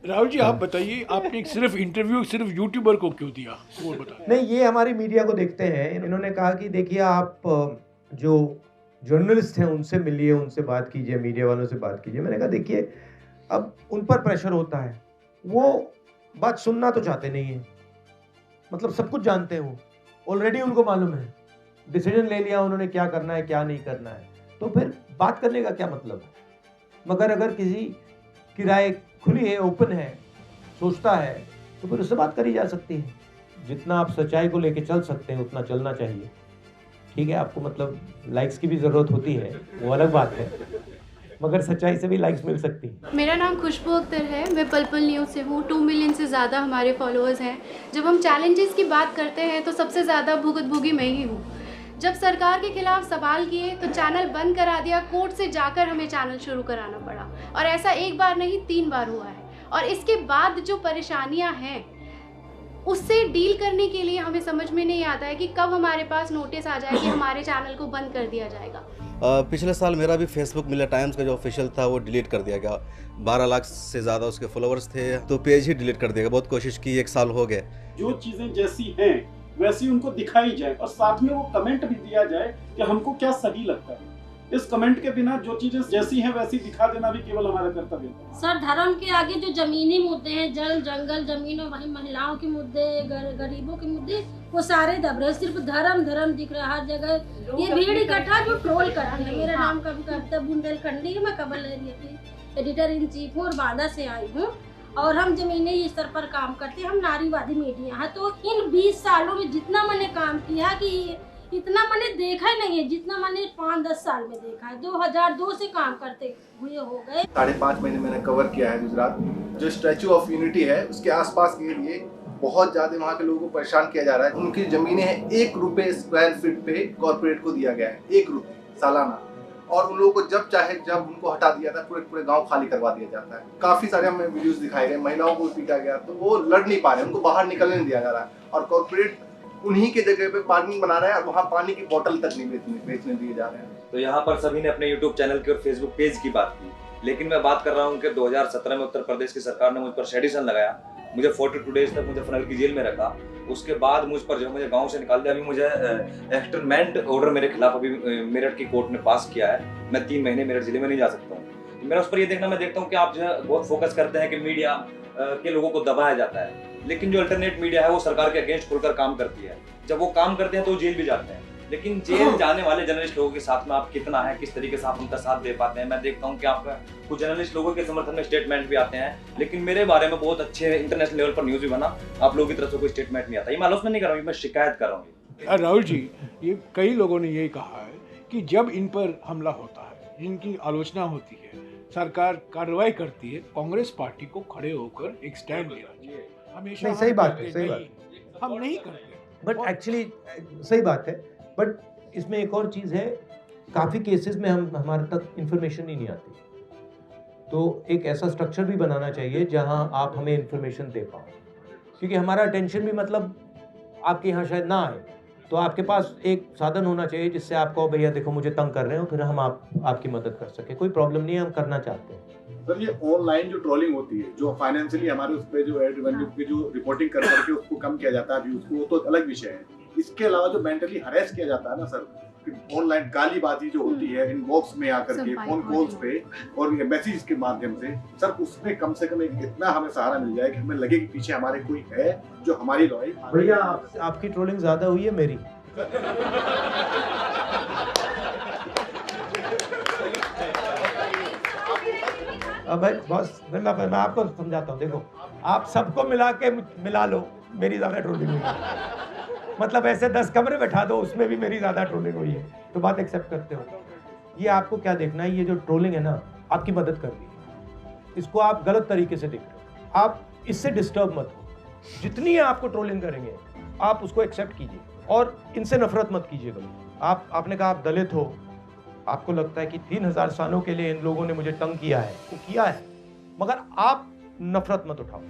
राहुल जी आप बताइए, आपने सिर्फ इंटरव्यू सिर्फ यूट्यूबर को क्यों दिया, वो बताइए। नहीं, ये हमारी मीडिया को देखते हैं। इन्होंने कहा कि देखिए आप जो जर्नलिस्ट हैं उनसे मिलिए, उनसे बात कीजिए, मीडिया वालों से बात कीजिए। मैंने कहा देखिए अब उन पर प्रेशर होता है, वो बात सुनना तो चाहते नहीं है। मतलब सब कुछ जानते हैं, वो ऑलरेडी उनको मालूम है, डिसीजन ले लिया उन्होंने क्या करना है क्या नहीं करना है, तो फिर बात करने का क्या मतलब है। मगर अगर किसी की राय खुली है, ओपन है, सोचता है, तो फिर उससे बात करी जा सकती है। जितना आप सच्चाई को लेके चल सकते हैं उतना चलना चाहिए। ठीक है, आपको मतलब लाइक्स की भी ज़रूरत होती है, वो अलग बात है, मगर सच्चाई से भी लाइक्स मिल सकती है। मेरा नाम खुशबू अख्तर है, मैं पल-पल न्यूज़ से हूँ। 2 मिलियन से ज़्यादा हमारे फॉलोअर्स हैं। जब हम चैलेंजेस की बात करते हैं तो सबसे ज़्यादा भुगतभोगी मैं ही हूँ। जब सरकार के खिलाफ सवाल किए तो चैनल बंद करा दिया, कोर्ट से जाकर हमें चैनल शुरू कराना पड़ा और ऐसा एक बार नहीं 3 बार हुआ है। और इसके बाद जो परेशानियाँ हैं, उससे डील करने के लिए हमें समझ में नहीं आता है कि कब हमारे पास नोटिस आ जाए कि हमारे चैनल को बंद कर दिया जाएगा। पिछले साल मेरा भी फेसबुक मिला टाइम्स का जो ऑफिशियल था वो डिलीट कर दिया गया। 12 लाख से ज़्यादा उसके फॉलोअर्स थे, तो पेज ही डिलीट कर दिया गया। बहुत कोशिश की, 1 साल हो गए। जो चीज़ें जैसी हैं वैसी उनको दिखाई जाए और साथ में वो कमेंट भी दिया जाए कि हमको क्या सही लगता है। इस कमेंट के बिना जो चीजें जैसी हैं वैसी दिखा देना भी केवल हमारा कर्तव्य है। सर, धर्म के आगे जो जमीनी मुद्दे हैं, जल जंगल जमीन और वही महिलाओं के मुद्दे, गरीबों के मुद्दे, वो सारे दब रहे। सिर्फ धर्म धर्म दिख रहा है हर जगह। ये भीड़ इकट्ठा जो ट्रोल कर रही है। मेरा नाम कविता बुंदेलखंडी है, मैं खबर एडिटर इन चीफ हूँ और बांदा से आई हूँ और हम जमीनी स्तर पर काम करते हैं। हम नारीवादी मीडिया है। तो इन 20 सालों में जितना मैंने काम किया कि इतना मैंने देखा ही नहीं है जितना मैंने 5-10 साल में देखा है। 2002 से काम करते हुए हो गए। 5.5 महीने मैंने कवर किया है गुजरात। जो स्टैचू ऑफ यूनिटी है उसके आसपास के लिए बहुत ज्यादा वहाँ के लोगों को परेशान किया जा रहा है। उनकी जमीनें हैं 1 रुपए स्क्वायर फीट पे कॉर्पोरेट को दिया गया है, 1 रुपए सालाना। और उन लोगों को जब चाहे जब उनको हटा दिया था, पूरे गांव खाली करवा दिया जाता है। काफी सारे हमें वीडियोस दिखाए गए, महिलाओं को पीटा गया, तो वो लड़ नहीं पा रहे, उनको बाहर निकलने नहीं दिया जा रहा है। और कॉर्पोरेट उन्हीं के जगह पे पानी बना रहा है और वहाँ पानी की बोतल तक नहीं बेचने दिए जा रहे हैं। तो यहाँ पर सभी ने अपने YouTube चैनल की और Facebook पेज की बात की, लेकिन मैं बात कर रहा हूँ कि 2017 में उत्तर प्रदेश की सरकार ने मुझ पर सेडिशन लगाया। मुझे 42 डेज तक मुझे फनल की जेल में रखा। उसके बाद मुझ पर जो मुझे गांव से निकाल दिया। अभी मुझे एक्सटर्नमेंट ऑर्डर मेरे खिलाफ अभी मेरठ की कोर्ट ने पास किया है। मैं 3 महीने मेरठ जिले में नहीं जा सकता हूँ। मेरा उस पर ये मैं देखता हूँ कि आप जो है बहुत फोकस करते हैं कि मीडिया के लोगों को दबाया जाता है, लेकिन जो अल्टरनेट मीडिया है वो सरकार के अगेंस्ट खुलकर काम करती है। जब वो काम करते हैं तो जेल भी जाते हैं, लेकिन जेल जाने वाले जर्नलिस्ट लोगों के साथ में आप कितना है, किस तरीके से आप उनका साथ दे पाते हैं। मैं देखता हूँ कि आपका कुछ जर्नलिस्ट लोगों के समर्थन में स्टेटमेंट भी आते हैं, लेकिन मेरे बारे में बहुत अच्छे इंटरनेशनल लेवल पर न्यूज भी बना, आप लोगों की तरफ से कोई स्टेटमेंट नहीं आता। ये मैं आलोचना नहीं कर रहा हूँ, मैं शिकायत कर रहा हूँ। राहुल जी, ये कई लोगों ने यही कहा है कि जब इन पर हमला होता है, जिनकी आलोचना होती है, सरकार कार्रवाई करती है, कांग्रेस पार्टी को खड़े होकर एक स्टैंड लेना चाहिए। हमेशा नहीं, सही बात है, सही बात। हम नहीं करते, बट एक्चुअली सही बात है। बट इसमें एक और चीज़ है, काफ़ी केसेस में हमारे तक इन्फॉर्मेशन ही नहीं आती। तो एक ऐसा स्ट्रक्चर भी बनाना चाहिए जहां आप हमें इन्फॉर्मेशन दे पाओ, क्योंकि हमारा अटेंशन भी मतलब आपके यहाँ शायद ना आए। तो आपके पास एक साधन होना चाहिए जिससे आप कहो भैया देखो मुझे तंग कर रहे हो, फिर हम आपकी मदद कर सके। कोई प्रॉब्लम नहीं है, हम करना चाहते हैं। सर, ये ऑनलाइन जो ट्रोलिंग होती है, जो फाइनेंशियली हमारे उस पे जो एड रेवेन्यू की जो रिपोर्टिंग कर करके उसको कम किया जाता है व्यूज को, वो तो अलग विषय है। इसके अलावा जो मेंटली हरेस किया जाता है ना सर, ऑनलाइन गालीबाजी जो होती है इनबॉक्स में आकर के, फोन कॉल्स पे और मैसेज के माध्यम से, सर उसमें कम से कम एक इतना हमें सहारा मिल जाए कि हमें लगे कि पीछे हमारे कोई है जो हमारी लड़ाई। भैया आपकी ट्रोलिंग ज्यादा हुई है मेरी। अब बस मैं आपको समझाता हूँ। देखो, आप सबको मिला लो, मेरी ज्यादा ट्रोलिंग हुई है। मतलब ऐसे 10 कमरे बैठा दो, उसमें भी मेरी ज्यादा ट्रोलिंग हुई है, तो बात एक्सेप्ट करते हो। ये आपको क्या देखना है, ये जो ट्रोलिंग है ना, आपकी मदद कर रही है। इसको आप गलत तरीके से देख रहे हो, आप इससे डिस्टर्ब मत हो। जितनी आपको ट्रोलिंग करेंगे आप उसको एक्सेप्ट कीजिए और इनसे नफरत मत कीजिए कभी। आपने कहा आप दलित हो, आपको लगता है कि 3000 सालों के लिए इन लोगों ने मुझे तंग किया है, वो किया है, मगर आप नफरत मत उठाओ।